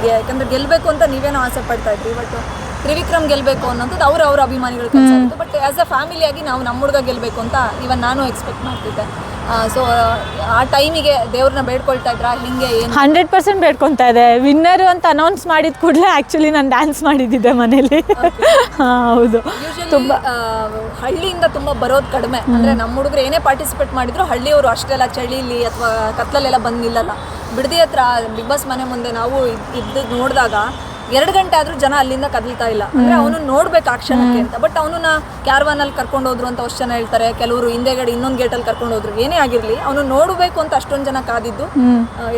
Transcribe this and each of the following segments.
ಫ್ಯಾಮಿಲಿಗೆ, ಯಾಕಂದರೆ ಗೆಲ್ಲಬೇಕು ಅಂತ ನೀವೇನೋ ಆಸೆ ಪಡ್ತಾ ಇದ್ರಿ, ಬಟ್ ತ್ರಿವಿಕ್ರಮ್ ಗೆಲ್ಲಬೇಕು ಅನ್ನೋಂಥದ್ದು ಅವ್ರ ಅಭಿಮಾನಿಗಳ ಕೆಲಸ ಇತ್ತು. ಬಟ್ ಆ್ಯಸ್ ಅ ಫ್ಯಾಮಿಲಿಯಾಗಿ ನಾವು ನಮ್ಮ ಹುಡುಗ ಗೆಲ್ಲಬೇಕು ಅಂತ ಇವನ್ ನಾನು ಎಕ್ಸ್ಪೆಕ್ಟ್ ಮಾಡ್ತಿದ್ದೆ. ಸೊ ಆ ಟೈಮಿಗೆ ದೇವ್ರನ್ನ ಬೇಡ್ಕೊಳ್ತಾ ಇದ್ರಾ ಹಿಂಗೆ ಏನು? 100% ಬೇಡ್ಕೊತಾ ಇದೆ. ವಿನ್ನರು ಅಂತ ಅನೌನ್ಸ್ ಮಾಡಿದ ಕೂಡಲೇ ಆ್ಯಕ್ಚುಲಿ ನಾನು ಡ್ಯಾನ್ಸ್ ಮಾಡಿದ್ದಿದ್ದೆ ಮನೇಲಿ. ಹೌದು. ತುಂಬ ಹಳ್ಳಿಯಿಂದ ತುಂಬ ಬರೋದು ಕಡಿಮೆ. ಅಂದರೆ ನಮ್ಮ ಹುಡುಗರು ಏನೇ ಪಾರ್ಟಿಸಿಪೇಟ್ ಮಾಡಿದ್ರು ಹಳ್ಳಿಯವರು ಅಷ್ಟೆಲ್ಲ ಚಳಿಲಿ ಅಥವಾ ಕತ್ಲಲ್ಲೆಲ್ಲ ಬಂದು ನಿಲ್ಲಲ್ಲ. ಬಿಡದಿ ಹತ್ರ ಬಿಗ್ ಬಾಸ್ ಮನೆ ಮುಂದೆ ನಾವು ಇದ್ದು ನೋಡಿದಾಗ 2 ಗಂಟೆ ಆದರೂ ಜನ ಅಲ್ಲಿಂದ ಕದಲ್ತಾ ಇಲ್ಲ. ಅಂದರೆ ಅವನು ನೋಡ್ಬೇಕು ಆ ಕ್ಷಣಕ್ಕೆ ಅಂತ. ಬಟ್ ಅವನನ್ನ ಕ್ಯಾರ್ವಾನಲ್ಲಿ ಕರ್ಕೊಂಡು ಹೋದ್ರು ಅಂತ ಅಷ್ಟು ಜನ ಹೇಳ್ತಾರೆ, ಕೆಲವರು ಹಿಂದೆಗಡೆ ಇನ್ನೊಂದು ಗೇಟಲ್ಲಿ ಕರ್ಕೊಂಡು ಹೋದ್ರು. ಏನೇ ಆಗಿರಲಿ ಅವನು ನೋಡಬೇಕು ಅಂತ ಅಷ್ಟೊಂದು ಜನ ಕಾದಿದ್ದು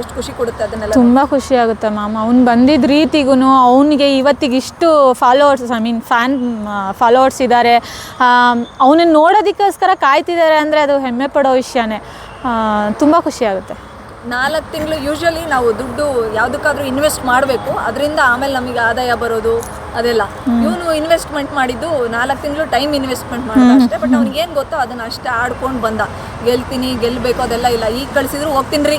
ಎಷ್ಟು ಖುಷಿ ಕೊಡುತ್ತೆ ಅದನ್ನೆಲ್ಲ. ತುಂಬ ಖುಷಿ ಆಗುತ್ತೆ ಮ್ಯಾಮ್. ಅವ್ನು ಬಂದಿದ್ದ ರೀತಿಗೂ ಅವನಿಗೆ ಇವತ್ತಿಗೆ ಇಷ್ಟು ಫಾಲೋವರ್ಸ್, ಫ್ಯಾನ್ ಫಾಲೋವರ್ಸ್ ಇದ್ದಾರೆ, ಅವನನ್ನು ನೋಡೋದಕ್ಕೋಸ್ಕರ ಕಾಯ್ತಿದ್ದಾರೆ ಅಂದರೆ ಅದು ಹೆಮ್ಮೆ ಪಡೋ ವಿಷಯನೇ. ತುಂಬ ಖುಷಿ ಆಗುತ್ತೆ. 4 ತಿಂಗಳು ಯೂಶ್ವಲಿ ನಾವು ದುಡ್ಡು ಯಾವುದಕ್ಕಾದ್ರೂ ಇನ್ವೆಸ್ಟ್ ಮಾಡಬೇಕು, ಅದರಿಂದ ಆಮೇಲೆ ನಮಗೆ ಆದಾಯ ಬರೋದು ಅದೆಲ್ಲ. ಇವನು ಇನ್ವೆಸ್ಟ್ಮೆಂಟ್ ಮಾಡಿದ್ದು 4 ತಿಂಗಳು ಟೈಮ್ ಇನ್ವೆಸ್ಟ್ಮೆಂಟ್ ಮಾಡೋದು ಅಷ್ಟೇ. ಬಟ್ ಅವ್ನಿಗೆ ಏನು ಗೊತ್ತೋ ಅದನ್ನ ಅಷ್ಟೇ ಆಡ್ಕೊಂಡು ಬಂದ. ಗೆಲ್ಲಬೇಕು ಅದೆಲ್ಲ ಇಲ್ಲ. ಈಗ ಕಳಿಸಿದ್ರು ಹೋಗ್ತೀನಿ ರೀ,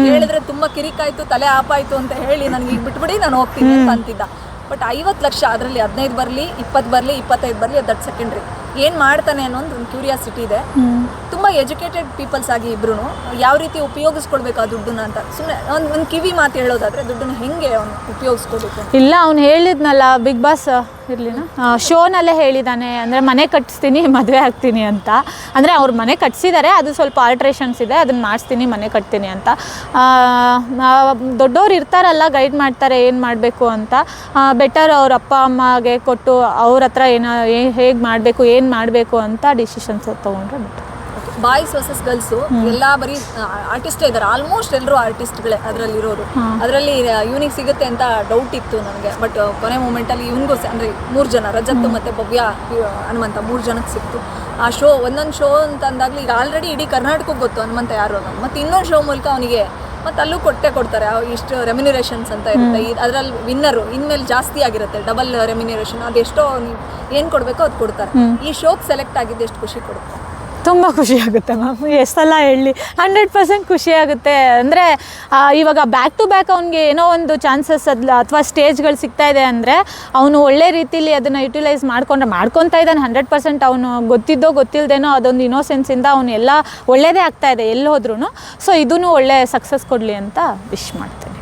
ಹೇಳಿದ್ರೆ ತುಂಬ ಕಿರಿಕಾಯ್ತು, ತಲೆ ಆಪಾಯ್ತು ಅಂತ ಹೇಳಿ ನನಗೆ ಈಗ ಬಿಟ್ಬಿಡಿ ನಾನು ಹೋಗ್ತೀನಿ ಅಂತ ಅಂತಿದ್ದ. ಬಟ್ 50 ಲಕ್ಷ, ಅದರಲ್ಲಿ 15 ಬರಲಿ 20 ಬರಲಿ 25 ಬರಲಿ ದಟ್ ಸೆಕೆಂಡ್ರಿ. ಏನು ಮಾಡ್ತಾನೆ ಅನ್ನೋದು ಒಂದು ಕ್ಯೂರಿಯಾಸಿಟಿ ಇದೆ. ತುಂಬ ಎಜುಕೇಟೆಡ್ ಪೀಪಲ್ಸ್ ಆಗಿ ಇಬ್ರು ಯಾವ ರೀತಿ ಉಪಯೋಗಿಸ್ಕೊಳ್ಬೇಕು ಆ ದುಡ್ಡನ್ನ ಅಂತ. ಸುಮ್ಮನೆ ಒಂದು ಕಿವಿ ಮಾತು ಹೇಳೋದಾದರೆ ದುಡ್ಡನ್ನ ಹೆಂಗೆ ಅವನು ಉಪಯೋಗಿಸ್ಕೋಬೇಕು ಇಲ್ಲ. ಅವ್ನು ಹೇಳಿದ್ನಲ್ಲ ಬಿಗ್ ಬಾಸ್ ಇರಲಿನ ಶೋನಲ್ಲೇ ಹೇಳಿದ್ದಾನೆ, ಅಂದರೆ ಮನೆ ಕಟ್ಟಿಸ್ತೀನಿ ಮದುವೆ ಆಗ್ತೀನಿ ಅಂತ. ಅಂದರೆ ಅವ್ರು ಮನೆ ಕಟ್ಸಿದ್ದಾರೆ, ಅದು ಸ್ವಲ್ಪ ಆಲ್ಟ್ರೇಷನ್ಸ್ ಇದೆ, ಅದನ್ನು ಮಾಡಿಸ್ತೀನಿ ಮನೆ ಕಟ್ತೀನಿ ಅಂತ. ದೊಡ್ಡವ್ರು ಇರ್ತಾರಲ್ಲ, ಗೈಡ್ ಮಾಡ್ತಾರೆ ಏನು ಮಾಡಬೇಕು ಅಂತ. ಬೆಟರ್ ಅವ್ರ ಅಪ್ಪ ಅಮ್ಮಗೆ ಕೊಟ್ಟು ಅವ್ರ ಹತ್ರ ಹೇಗೆ ಮಾಡಬೇಕು ಏನು ಮಾಡಬೇಕು ಅಂತ ಡಿಸಿಷನ್ಸ್ ತೊಗೊಂಡ್ರೆ ಬೆಟರ್. ಬಾಯ್ಸ್ ವರ್ಸಸ್ ಗರ್ಲ್ಸು ಎಲ್ಲ ಬರೀ ಆರ್ಟಿಸ್ಟೇ ಇದ್ದಾರೆ. ಆಲ್ಮೋಸ್ಟ್ ಎಲ್ಲರೂ ಆರ್ಟಿಸ್ಟ್ಗಳೇ ಅದರಲ್ಲಿರೋರು. ಅದರಲ್ಲಿ ಇವನಿಗೆ ಸಿಗುತ್ತೆ ಅಂತ ಡೌಟ್ ಇತ್ತು ನನಗೆ. ಬಟ್ ಕೊನೆ ಮೂಮೆಂಟಲ್ಲಿ ಇವನಿಗೂ ಅಂದರೆ 3 ಜನ, ರಜತ್ ಮತ್ತು ಭವ್ಯ ಹನುಮಂತ 3 ಜನಕ್ಕೆ ಸಿಕ್ತು. ಆ ಶೋ ಒಂದೊಂದು ಶೋ ಅಂತ ಅಂದಾಗಲಿ ಈಗ ಆಲ್ರೆಡಿ ಇಡೀ ಕರ್ನಾಟಕಕ್ಕೆ ಗೊತ್ತು ಹನುಮಂತ ಯಾರು ಅನ್ನೋದು. ಮತ್ತು ಇನ್ನೊಂದು ಶೋ ಮೂಲಕ ಅವನಿಗೆ ಮತ್ತು ಅಲ್ಲೂ ಕೊಡ್ತಾರೆ ಇಷ್ಟು ರೆಮ್ಯುನರೇಷನ್ಸ್ ಅಂತ ಇರುತ್ತೆ. ಅದರಲ್ಲಿ ವಿನ್ನರು ಇನ್ಮೇಲೆ ಜಾಸ್ತಿ ಆಗಿರುತ್ತೆ, ಡಬಲ್ ರೆಮ್ಯುನರೇಷನ್. ಅದೆಷ್ಟೋ ಏನು ಕೊಡಬೇಕೋ ಅದು ಕೊಡ್ತಾರೆ. ಈ ಶೋಗೆ ಸೆಲೆಕ್ಟ್ ಆಗಿದ್ದು ಎಷ್ಟು ಖುಷಿ ಕೊಡುತ್ತೆ. ತುಂಬ ಖುಷಿ ಆಗುತ್ತೆ ಮ್ಯಾಮ್. ಎಷ್ಟೆಲ್ಲ ಹೇಳಿ 100% ಖುಷಿ ಆಗುತ್ತೆ. ಅಂದರೆ ಇವಾಗ ಬ್ಯಾಕ್ ಟು ಬ್ಯಾಕ್ ಅವ್ನಿಗೆ ಏನೋ ಒಂದು ಚಾನ್ಸಸ್ ಅಥವಾ ಸ್ಟೇಜ್ಗಳು ಸಿಗ್ತಾ ಇದೆ ಅಂದರೆ ಅವನು ಒಳ್ಳೆ ರೀತಿಲಿ ಅದನ್ನು ಯುಟಿಲೈಸ್ ಮಾಡ್ಕೊತಾ ಇದ್ದಾನೆ 100%. ಅವನು ಗೊತ್ತಿದ್ದೋ ಗೊತ್ತಿಲ್ಲದೇನೋ ಅದೊಂದು ಇನ್ನೋಸೆನ್ಸಿಂದ ಅವನು ಎಲ್ಲ ಒಳ್ಳೆಯದೇ ಆಗ್ತಾ ಇದೆ ಎಲ್ಲಿ ಹೋದ್ರೂ. ಸೊ ಇದೂ ಒಳ್ಳೆ ಸಕ್ಸಸ್ ಕೊಡಲಿ ಅಂತ ವಿಶ್ ಮಾಡ್ತೇನೆ.